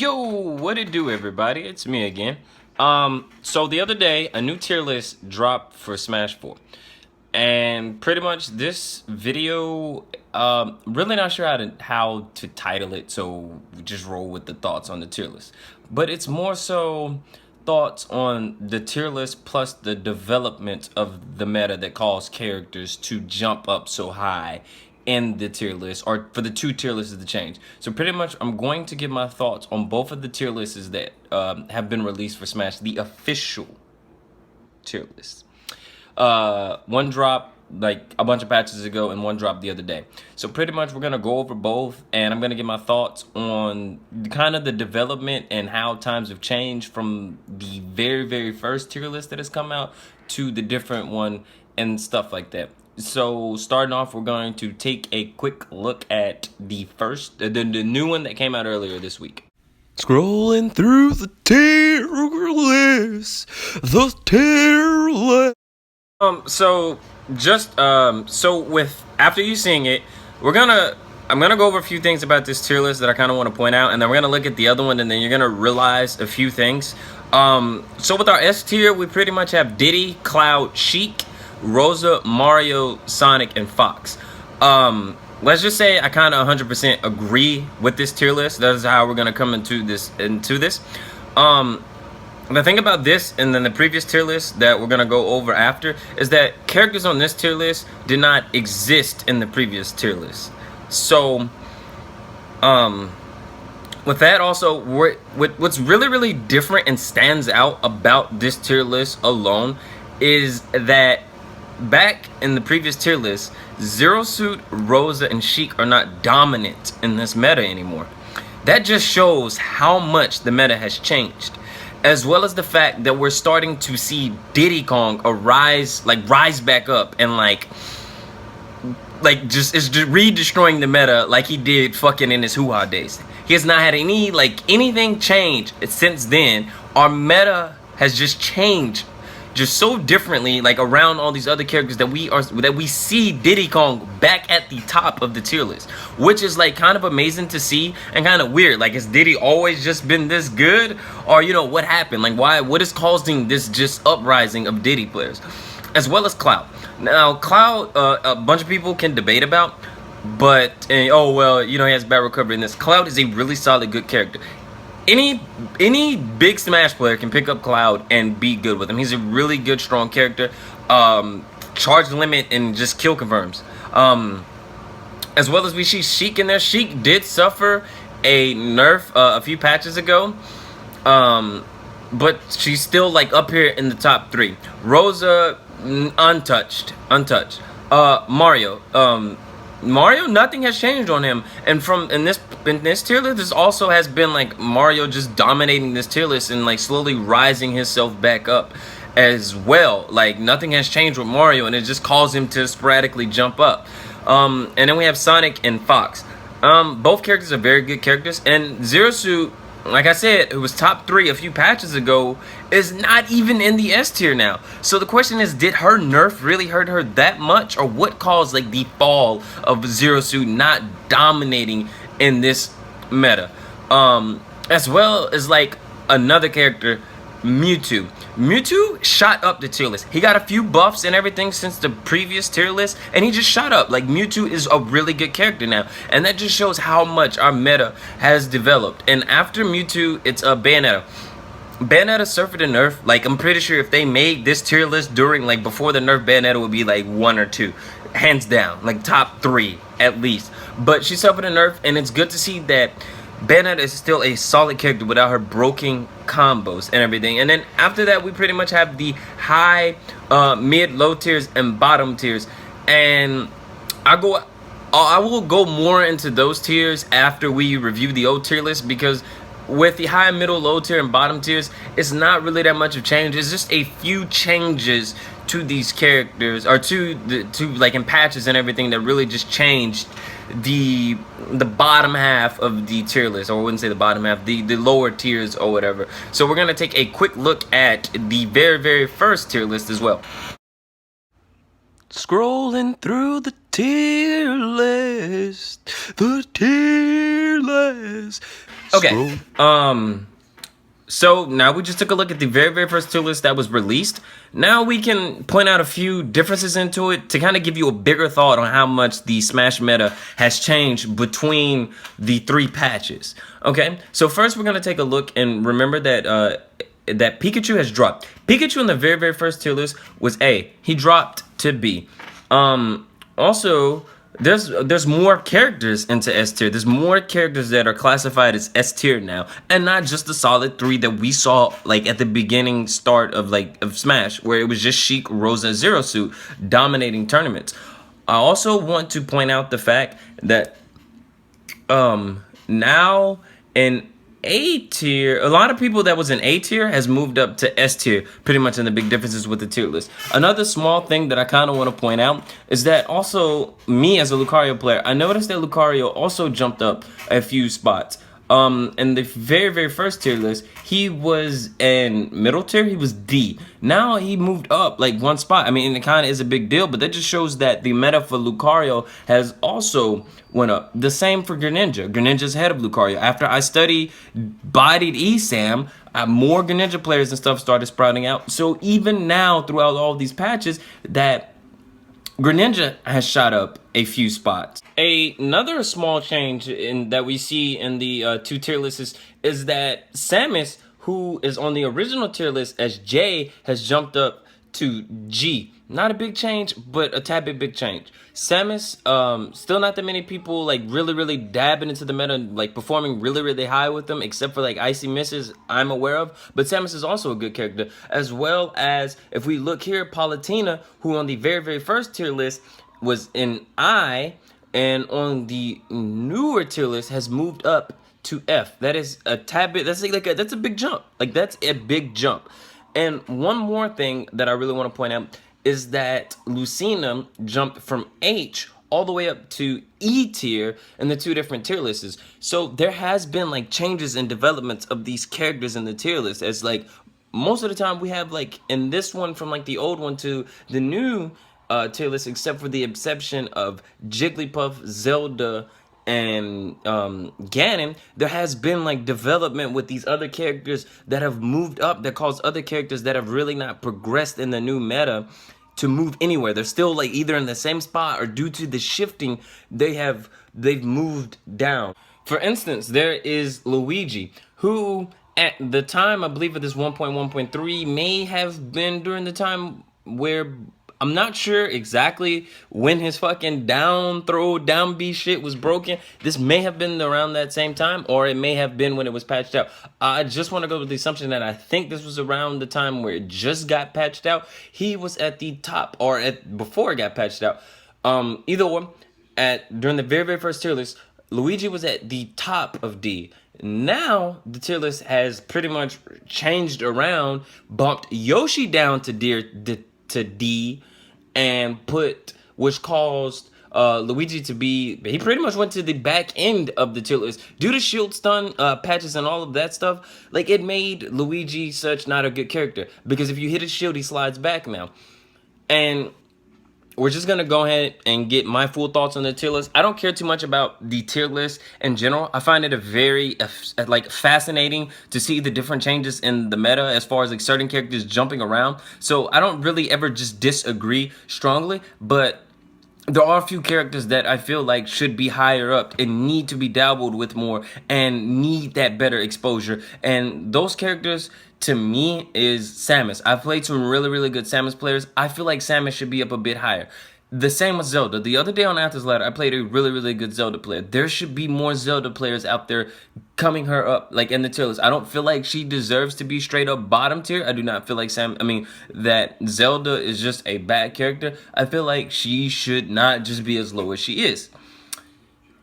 Yo, what it do, everybody? It's me again. So the other day, a new tier list dropped for Smash 4. And pretty much this video, really not sure how to title it, so just roll with the thoughts on the tier list. But it's more so thoughts on the tier list plus the development of the meta that caused characters to jump up so high in the tier list, or for the two tier lists to change. So pretty much I'm going to give my thoughts on both of the tier lists that have been released for Smash, the official tier list. One dropped like a bunch of patches ago and one dropped the other day. So pretty much we're gonna go over both, and I'm gonna give my thoughts on kind of the development and how times have changed from the very first tier list that has come out to the different one and stuff like that. So starting off, we're going to take a quick look at the new one that came out earlier this week. Scrolling through the tier list, After you seeing it, I'm gonna go over a few things about this tier list that I kind of want to point out, and then we're gonna look at the other one, and then you're gonna realize a few things. So with our S tier, we pretty much have Diddy, Cloud, Sheik, Rosa, Mario, Sonic, and Fox. Let's just say I kind of 100% agree with this tier list. That's how we're gonna come into this. The thing about this and then the previous tier list that we're gonna go over after is that characters on this tier list did not exist in the previous tier list. So, with that also, what's really different and stands out about this tier list alone is that back in the previous tier list, Zero Suit, Rosa, and Sheik are not dominant in this meta anymore. That just shows how much the meta has changed, as well as the fact that we're starting to see Diddy Kong rise back up and just re-destroying the meta like he did fucking in his hoo-ha days. He has not had anything change since then. Our meta has just changed just so differently, around all these other characters that we see Diddy Kong back at the top of the tier list, which is kind of amazing to see and kind of weird. Has Diddy always just been this good, or what happened? What is causing this just uprising of Diddy players, as well as Cloud? Now Cloud, a bunch of people can debate about, but he has bad recovery in this. Cloud is a really solid, good character. Any big Smash player can pick up Cloud and be good with him. He's a really good, strong character. Charge limit and just kill confirms. As well as we see Sheik in there. Sheik did suffer a nerf a few patches ago, but she's still up here in the top 3. Rosa, untouched. Mario, nothing has changed on him, and in this tier list, this also has been Mario just dominating this tier list and slowly rising himself back up as well. Nothing has changed with Mario, and it just caused him to sporadically jump up. And then we have Sonic and Fox. Both characters are very good characters, and Zero Suit, like I said, it was top 3 a few patches ago, is not even in the S tier now. So the question is, did her nerf really hurt her that much, or what caused the fall of Zero Suit not dominating in this meta? As well as another character, Mewtwo. Mewtwo shot up the tier list. He got a few buffs and everything since the previous tier list, and he just shot up. Mewtwo is a really good character now, and that just shows how much our meta has developed. And after Mewtwo, it's Bayonetta. Bayonetta suffered a nerf. I'm pretty sure if they made this tier list during before the nerf, Bayonetta would be 1 or 2, hands down, top 3 at least. But she suffered a nerf, and it's good to see that Bayonetta is still a solid character without her broken combos and everything. And then after that, we pretty much have the high, mid, low tiers and bottom tiers. And I will go more into those tiers after we review the old tier list, because with the high, middle, low tier and bottom tiers, it's not really that much of change. It's just a few changes to these characters, or in patches and everything, that really just changed the bottom half of the tier list. Or I wouldn't say the bottom half, the lower tiers or whatever. So we're gonna take a quick look at the very first tier list as well. Scrolling through the tier list, Okay. Scroll. So now we just took a look at the very first tier list that was released. Now we can point out a few differences into it to kind of give you a bigger thought on how much the Smash meta has changed between the 3 patches. Okay, so first we're gonna take a look and remember that that Pikachu has dropped. Pikachu in the very first tier list was A. He dropped to B. Also, there's more characters into S tier. There's more characters that are classified as S tier now, and not just the solid 3 that we saw like at the beginning start of Smash, where it was just Sheik, Rosa, Zero Suit dominating tournaments. I also want to point out the fact that now in A tier, a lot of people that was in A tier has moved up to S tier, pretty much in the big differences with the tier list. Another small thing that I kind of want to point out is that also me as a Lucario player, I noticed that Lucario also jumped up a few spots. In the very first tier list, he was in middle tier, he was D. Now he moved up like 1 spot. I mean, it kind of is a big deal, but that just shows that the meta for Lucario has also went up. The same for Greninja. Greninja's ahead of Lucario. After I bodied ESAM, more Greninja players and stuff started sprouting out. So even now, throughout all these patches, that Greninja has shot up a few spots. Another small change that we see in the 2 tier lists is that Samus, who is on the original tier list as J, has jumped up to G. Not a big change, but a tad bit change. Samus, still not that many people like really dabbing into the meta, like performing really high with them, except for like Icy Misses I'm aware of. But Samus is also a good character, as well as if we look here, Palutena, who on the very first tier list was in I, and on the newer tier list has moved up to F. That is a tad bit. That's that's a big jump. Like that's a big jump. And one more thing that I really want to point out is that Lucina jumped from H all the way up to E tier in the 2 different tier lists. So there has been like changes and developments of these characters in the tier list, as like most of the time we have like in this one from like the old one to the new tier list, except for the exception of Jigglypuff, Zelda, and Ganon, there has been like development with these other characters that have moved up, that cause other characters that have really not progressed in the new meta to move anywhere. They're still like either in the same spot, or due to the shifting they've moved down. For instance, there is Luigi, who at the time, I believe of this 1.1.3 may have been during the time where I'm not sure exactly when his fucking down B shit was broken. This may have been around that same time, or it may have been when it was patched out. I just want to go with the assumption that I think this was around the time where it just got patched out. He was at the top, or before it got patched out. Either or, during the very first tier list, Luigi was at the top of D. Now the tier list has pretty much changed around, bumped Yoshi down to D, and which caused Luigi to be, he pretty much went to the back end of the tier list due to shield stun patches and all of that stuff. Like, it made Luigi such not a good character, because if you hit his shield, he slides back now. And we're just gonna go ahead and get my full thoughts on the tier list. I don't care too much about the tier list in general. I find it a very like fascinating to see the different changes in the meta as far as like certain characters jumping around. So I don't really ever just disagree strongly, but there are a few characters that I feel like should be higher up and need to be dabbled with more and need that better exposure. And those characters, to me, is Samus. I've played some really good Samus players. I feel like Samus should be up a bit higher. The same with Zelda. The other day on Atlas Ladder, I played a really good Zelda player. There should be more Zelda players out there coming her up, like in the tier list. I don't feel like she deserves to be straight up bottom tier. I do not feel like that Zelda is just a bad character. I feel like she should not just be as low as she is.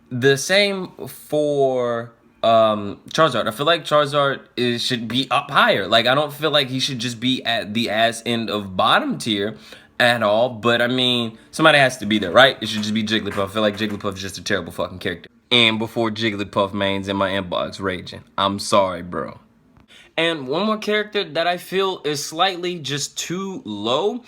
The same for Charizard. I feel like Charizard should be up higher. Like, I don't feel like he should just be at the ass end of bottom tier at all, but I mean, somebody has to be there, right? It should just be Jigglypuff. I feel like Jigglypuff is just a terrible fucking character. And before Jigglypuff mains in my inbox raging, I'm sorry, bro. And one more character that I feel is slightly just too low,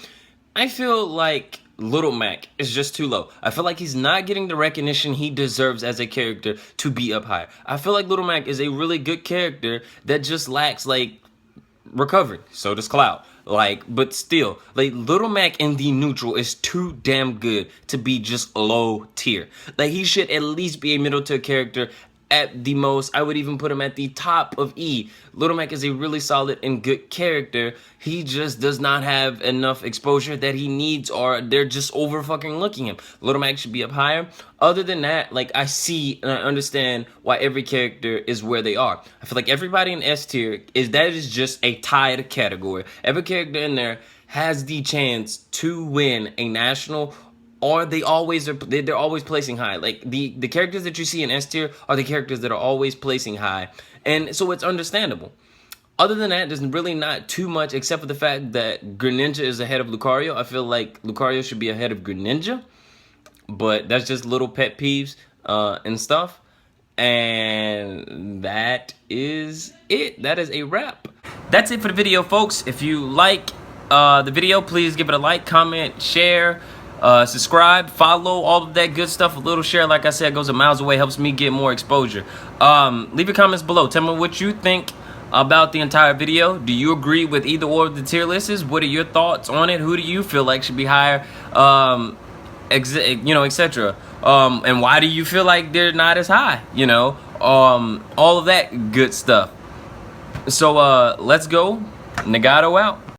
I feel like Little Mac is just too low. I feel like he's not getting the recognition he deserves as a character to be up higher. I feel like Little Mac is a really good character that just lacks like recovery. So does Cloud. Like, but still, like Little Mac in the neutral is too damn good to be just low tier. Like he should at least be a middle tier character. At the most, I would even put him at the top of E. Little Mac is a really solid and good character. He just does not have enough exposure that he needs, or they're just over fucking looking him. Little Mac should be up higher. Other than that, like I see and I understand why every character is where they are. I feel like everybody in S tier is just a tied category. Every character in there has the chance to win a national, or they're always placing high. Like the characters that you see in S tier are the characters that are always placing high, and so it's understandable. Other than that, there's really not too much except for the fact that Greninja is ahead of Lucario. I feel like Lucario should be ahead of Greninja, but that's just little pet peeves and stuff. And that is it. That is a wrap. That's it for the video, folks. If you like the video, please give it a like, comment, share. Subscribe, follow, all of that good stuff. A little share, like I said, goes a miles away, helps me get more exposure. Leave your comments below. Tell me what you think about the entire video. Do you agree with either or of the tier lists? What are your thoughts on it? Who do you feel like should be higher? Etc. And why do you feel like they're not as high? All of that good stuff. So let's go. Nahgato out.